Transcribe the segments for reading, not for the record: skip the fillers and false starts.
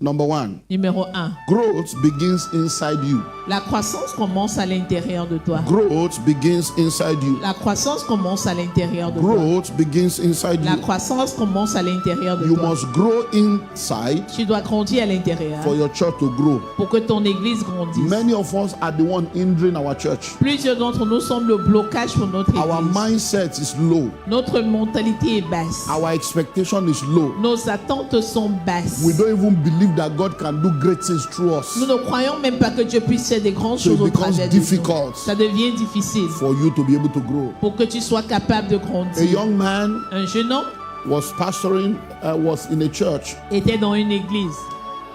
Number one, Numéro 1. growth begins inside you. La croissance commence à l'intérieur de toi. Growth begins inside you. La croissance commence à l'intérieur de toi. Growth begins inside La you. croissance commence à l'intérieur de You toi. must grow inside Tu dois grandir à l'intérieur for your church to grow. pour que ton église grandisse. Many of us are the one hindering our church. Plusieurs d'entre nous sommes le blocage pour notre Our église. mindset is low. Notre mentalité est basse. Our expectation is low. Nos attentes sont basses. We don't even believe that God can do great things through us. Nous ne croyons même pas que Dieu puisse faire des grandes So choses it au becomes travers de nous. difficult Ça devient difficile for you to be able to grow. pour que tu sois capable de A grandir. young man Un jeune homme was pastoring, was in a church, était dans une église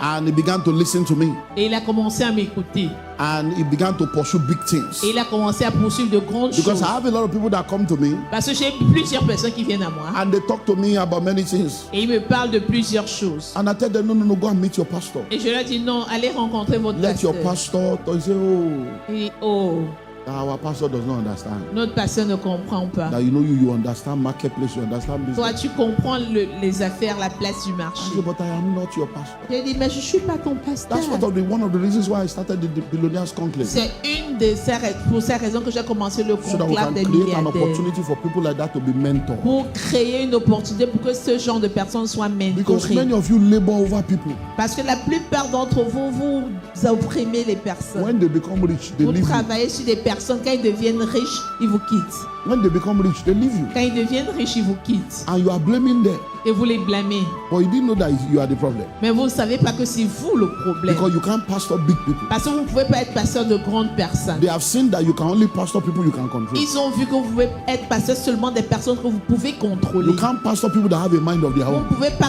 and he began to listen to me, et il a commencé à m'écouter. and he began to pursue big things. Et il a commencé à poursuivre de grandes Because choses. I have a lot of people that come to me, Parce que j'ai plusieurs personnes qui viennent à moi and they talk to me about many things, et ils me parlent de plusieurs choses. and I tell them, no, go and meet your pastor. Et je leur dis non, allez rencontrer votre Let your pasteur. pastor, they say, oh, Et oh, our pastor does not understand. notre pasteur ne comprend pas. That you understand marketplace, you understand Toi, business. tu comprends les affaires, la place du I marché. say, but I am not your pastor. J'ai dit, mais je ne suis pas ton pasteur. That's one of the reasons why I started the Billionaires Conclave. C'est une de ces pour ces raisons que j'ai commencé le So that we conclave can des create an milliardaires. opportunity for people like that to be mentored. Pour créer une opportunité pour que ce genre de personnes soient Because mentorées. many of you labor over people. Parce que la plupart d'entre vous, vous opprimez les personnes. When they become rich, they Vous leave you. travaillez sur des personnes, quand ils deviennent riches, ils vous quittent. When they become rich, they leave you. Quand ils deviennent riches, ils vous quittent. And you are blaming them. Et vous les blâmez. But you didn't know that you are the problem. Mais vous ne savez pas que c'est vous le problème. Because you can't pastor big people. Parce que vous ne pouvez pas être pasteur de grandes personnes. They have seen that you can only pastor people you can control. Ils ont vu que vous pouvez être pasteur seulement des personnes que vous pouvez contrôler. You can't pastor people that have a mind of their Vous ne own. pouvez pas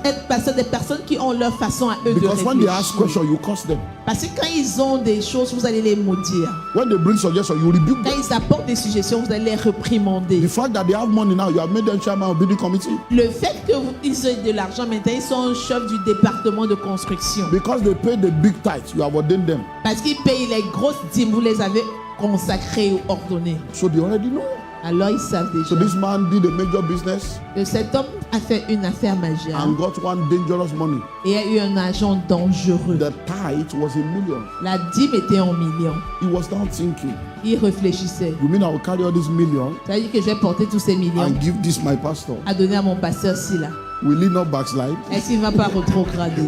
être pasteur des personnes qui ont leur façon à eux Because de when they ask réfléchir. questions, you curse them. Parce que quand ils ont des choses, vous allez les maudire. When they bring suggestions, you rebuke Quand them. ils apportent des suggestions, vous allez les réprimander. The fact that they have money now, you have made them chairman of building committee. Le fait qu'ils aient de l'argent maintenant, ils sont chefs du département de construction. Because they pay the big tithes, you have ordained them. Parce qu'ils payent les grosses dîmes, vous les avez consacrées ou ordonnées. So they already know. Alors ils savent So déjà this man did a major business que cet homme a fait une affaire majeure and got one dangerous money. et a eu un agent dangereux. The tithe was $1 million. La dîme était en millions. He was now thinking, Il réfléchissait. you mean I will carry all this million Ça veut dire que je vais porter tous ces millions and give this my pastor? à donner à mon pasteur Sila. Will he not backslide? Est-ce qu'il ne va pas rétrograder?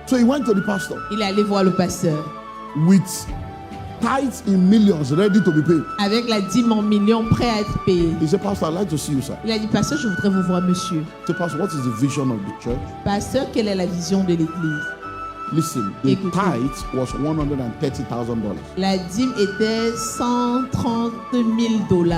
So he went to the pastor Il est allé voir le pasteur with tithes in millions ready to be paid. avec la dîme en millions prêt à être payé. He said, Pastor, I'd like to see you, sir. Il a dit, pasteur, je voudrais vous voir, monsieur. He said, Pastor, what is the vision of the church? Pasteur, quelle est la vision de l'église? Listen, the Écoutez. tithe was $130,000. La dîme était 130 000 $.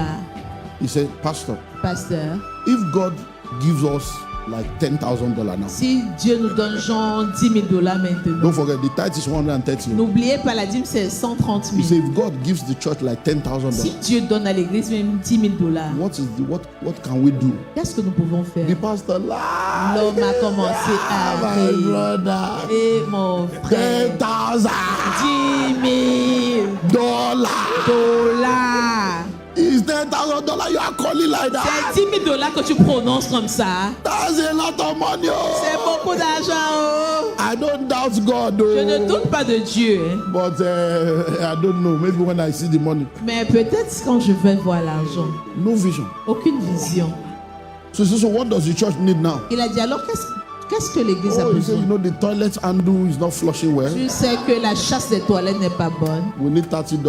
He said, Pastor, Pasteur, if God gives us like $10,000 now, si Dieu nous donne genre 10 000 $ maintenant, don't forget the tithe is 130. n'oubliez pas, la dîme c'est 130 He 000. said, if God gives the church like Si $10,000, Dieu donne à l'église même 10 000 $, what can we do? qu'est-ce que nous pouvons faire? The pastor laughed. L'homme a commencé à My rire. brother, Et mon frère, 10,000 $10 000 $. Is $10,000 you are calling like that? C'est 10 000 $ que tu prononces comme ça. That's a lot of money. C'est Oh. beaucoup d'argent. Oh. I don't doubt God, Je ne oh. doute pas de Dieu, hein. But I don't know. Maybe when I see the money, Mais peut-être quand je vais voir l'argent, no vision. aucune vision. So what does the church need now? Il a dit alors qu'est-ce que l'église a Oh, you say, besoin? the toilet handle is not flushing well. Tu sais que la chasse des toilettes n'est pas bonne. We need $30.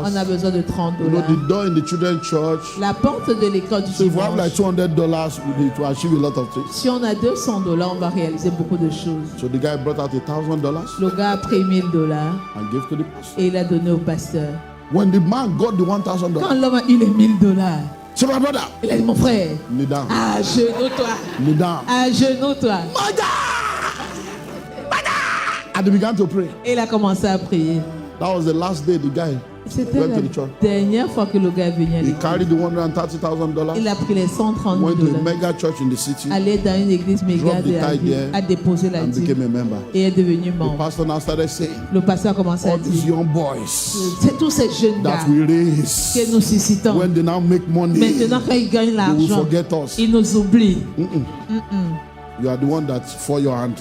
On a besoin de 30 The door in the children's church. La porte de l'école du So if we have like dimanche. $200, we need to achieve a lot of things. Si on a 200 $, on va réaliser beaucoup de choses. So the guy brought out $1,000 Le gars a pris 1 000 $ and gave to the pastor. et il a donné au pasteur. When the man got the $1,000, Quand l'homme a eu les 1 000 $, say, my brother, il a dit mon frère, kneel down, agenouille-toi, kneel down. agenouille-toi. And they began to pray. Et il a commencé à prier. That was the last day the guy C'était went la to the church. dernière fois que le gars est venu à He l'église. carried the $130,000, Il a pris les 130 went to a 000 $, mega church in the city, allé dans une église méga Drop the de la tithe ville, there a déposé la and dîme became a member. et est devenu The membre. pastor now started saying, Le pasteur a commencé à all these dire, young boys c'est tous ces jeunes gars that we raise, que nous suscitons. when they now make money, Maintenant, quand ils gagnent they will l'argent, forget us. ils nous oublient. You are the one that for your hand.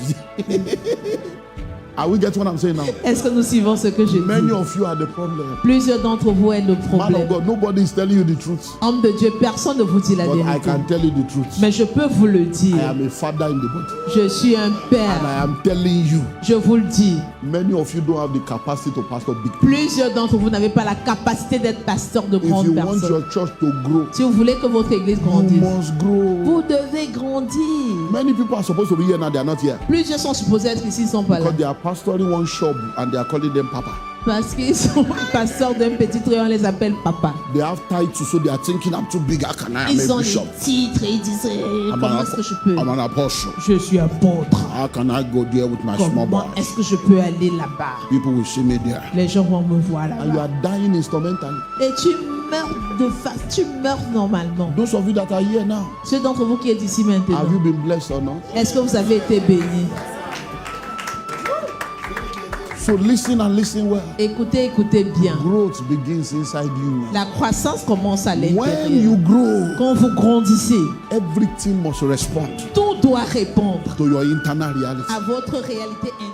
Are we getting what I'm saying now? Est-ce que nous suivons ce que je Many dis? of you are the problem. Plusieurs d'entre vous êtes le Man of problème. God, nobody is telling you the truth. Homme de Dieu, personne ne vous dit la But I vérité. can tell you the truth. Mais je peux vous le I dire. am a father in the body. Je suis un And père. I am telling you, Je vous le dis. many of you don't have the capacity to pastor big people. Plusieurs d'entre vous n'avez pas la capacité d'être pasteur de If grandes you want personnes. your church to grow, Si vous voulez que votre église you grandisse, must grow. vous devez grandir. Many people are supposed to be here now, they are not here. Plusieurs sont supposés être ici, ils ne sont pas là. Because they are pastoring one shop and they are calling them Papa. Parce qu'ils sont pasteurs d'un petit truc, on les appelle papa. They have titles, so they are thinking I'm too big. How can I am Ils a ont les bishop? titres et ils disent I'm comment an, est-ce que je peux? I'm an apostle. Je suis apôtre. How can I go there with my small Comment boy? est-ce que je peux aller là-bas? People will see me there. Les gens vont me voir And you là-bas. are dying instrumentally. Et tu meurs de face, tu meurs normalement. Those of you that are here now, Ceux d'entre vous qui êtes ici maintenant, have you been blessed or not? est-ce que vous avez été bénis? So listen and listen well. Écoutez, écoutez bien. Growth begins inside you. La croissance commence à When you l'intérieur. grow, Quand vous grandissez, everything must respond tout doit répondre to your internal reality. à votre réalité intérieure.